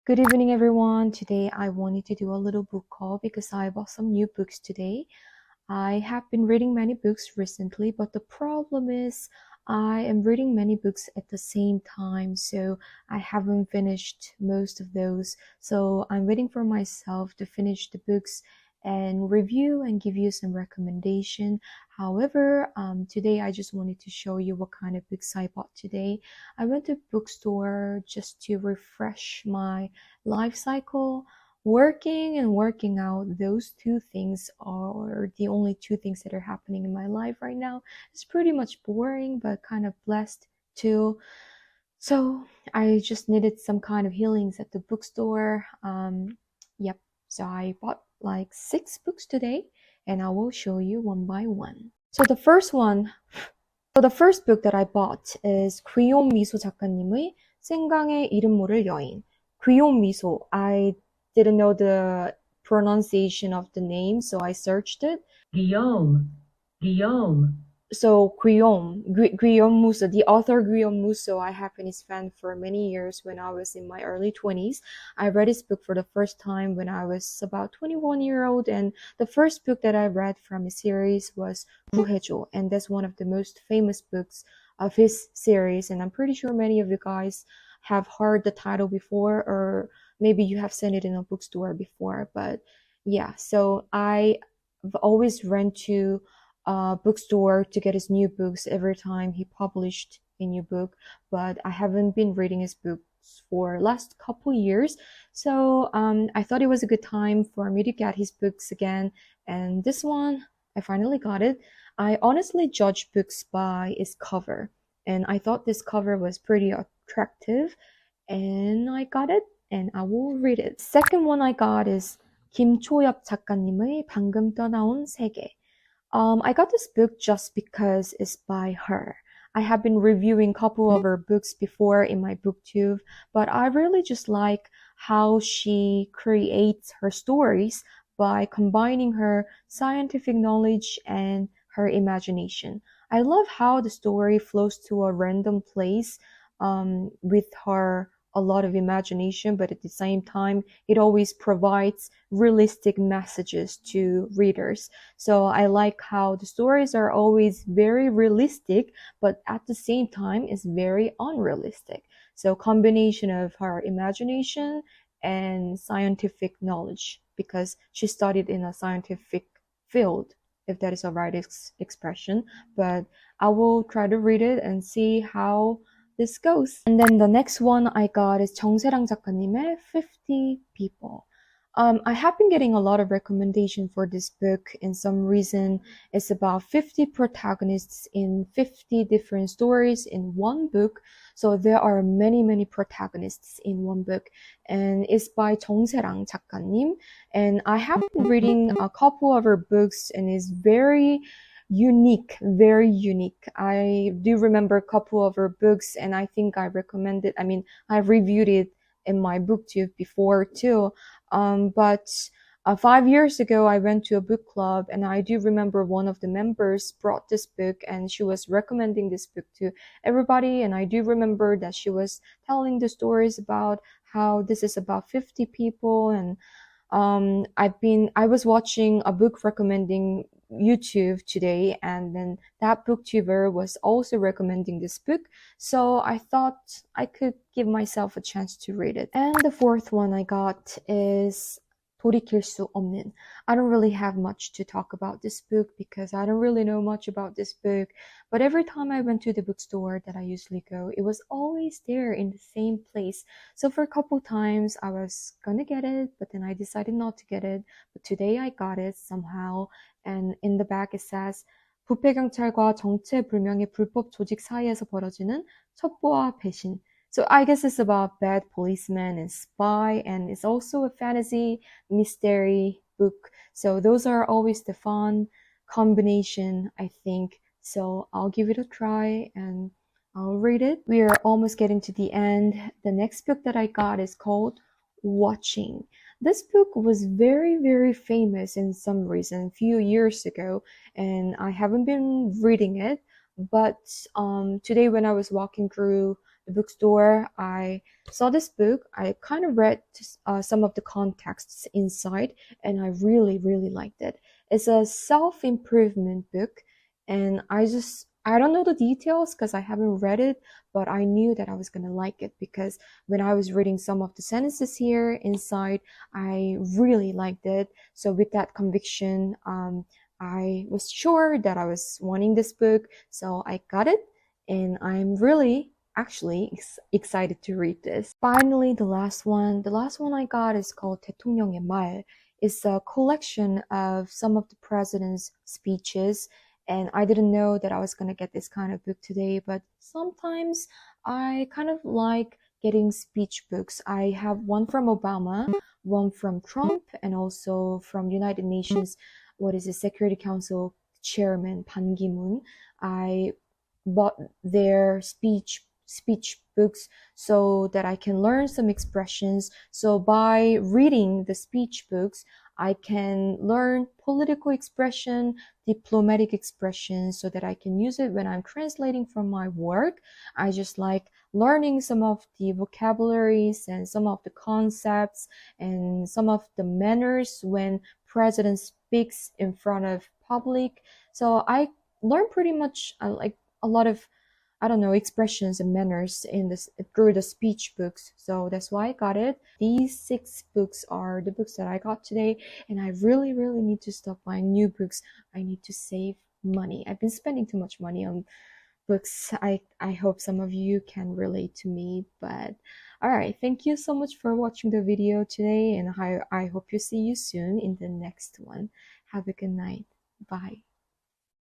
Good evening, everyone. Today I wanted to do a little book haul because I bought some new books today. I have been reading many books recently, but the problem is I am reading many books at the same time, so I haven't finished most of those. So I'm waiting for myself to finish the books and review and give you some recommendation. However, today I just wanted to show you what kind of books I bought today. I went to bookstore just to refresh my life cycle. Working and working out, those two things are the only two things that are happening in my life right now. It's pretty much boring, but kind of blessed too. So I just needed some kind of healings at the bookstore. Yep. So I bought like 6 books today, and I will show you one by one. So the first book that I bought is 귀여운 미소 작가님의 생강의 이름 모를 여인. 귀여운 미소. I didn't know the pronunciation of the name, so I searched it. Guillaume. So Guillaume Musso, the author Guillaume Musso, I have been his fan for many years when I was in my early 20s. I read his book for the first time when I was about 21-year-old, and the first book that I read from his series was 구해줘, and that's one of the most famous books of his series, and I'm pretty sure many of you guys have heard the title before, or maybe you have seen it in a bookstore before. But yeah, so I've always ran to bookstore to get his new books every time he published a new book, but I haven't been reading his books for last couple years, so I thought it was a good time for me to get his books again, and this one I finally got it. I honestly judge books by its cover, and I thought this cover was pretty attractive, and I got it, and I will read it. Second one I got is 김초엽 작가님의 방금 떠나온 세계. I got this book just because it's by her. I have been reviewing a couple of her books before in my booktube, but I really just like how she creates her stories by combining her scientific knowledge and her imagination. I love how the story flows to a random place with her a lot of imagination, but at the same time, it always provides realistic messages to readers. So I like how the stories are always very realistic, but at the same time, it's very unrealistic. So combination of her imagination and scientific knowledge, because she studied in a scientific field, if that is a right expression. But I will try to read it and see how this goes. And then the next one I got is 정세랑 작가님의 50 People. I have been getting a lot of recommendation for this book. In some reason, it's about 50 protagonists in 50 different stories in one book. So there are many protagonists in one book, and it's by 정세랑 작가님. And I have been reading a couple of her books, and it's very unique. I do remember a couple of her books, and I think I reviewed it in my booktube before too. But 5 years ago, I went to a book club, and I do remember one of the members brought this book, and she was recommending this book to everybody. And I do remember that she was telling the stories about how this is about 50 people, and I was watching a book recommending YouTube today, and then that booktuber was also recommending this book, so I thought I could give myself a chance to read it. And the fourth one I got is 돌이킬 수 없는. I don't really have much to talk about this book because I don't really know much about this book, but every time I went to the bookstore that I usually go, it was always there in the same place. So for a couple times I was gonna get it, but then I decided not to get it. But today I got it somehow, and in the back it says 부패경찰과 정체불명의 불법 조직 사이에서 벌어지는 첩보와 배신. So I guess it's about bad policeman and spy, and it's also a fantasy mystery book. So those are always the fun combination, I think. So I'll give it a try and I'll read it. We are almost getting to the end. The next book that I got is called Watching. This book was very famous in some reason a few years ago, and I haven't been reading it. But today when I was walking through bookstore, I saw this book. I kind of read some of the contexts inside, and I really, really liked it. It's a self-improvement book, and I don't know the details because I haven't read it, but I knew that I was gonna like it because when I was reading some of the sentences here inside, I really liked it. So with that conviction, I was sure that I was wanting this book, so I got it, and I'm really actually excited to read this. Finally, the last one. The last one I got is called 대통령의 말. It's a collection of some of the president's speeches, and I didn't know that I was gonna get this kind of book today, but sometimes I kind of like getting speech books. I have one from Obama, one from Trump, and also from United Nations, what is the Security Council Chairman Ban Ki-moon. I bought their speech books so that I can learn some expressions. So by reading the speech books, I can learn political expression, diplomatic expression, so that I can use it when I'm translating from my work. I just like learning some of the vocabularies and some of the concepts and some of the manners when president speaks in front of public. So I learn pretty much like a lot of, I don't know, expressions and manners in this through the speech books. So that's why I got it. These 6 books are the books that I got today, and I really, really need to stop buying new books. I need to save money. I've been spending too much money on books. I hope some of you can relate to me. But all right, thank you so much for watching the video today, and I hope to see you soon in the next one. Have a good night. Bye.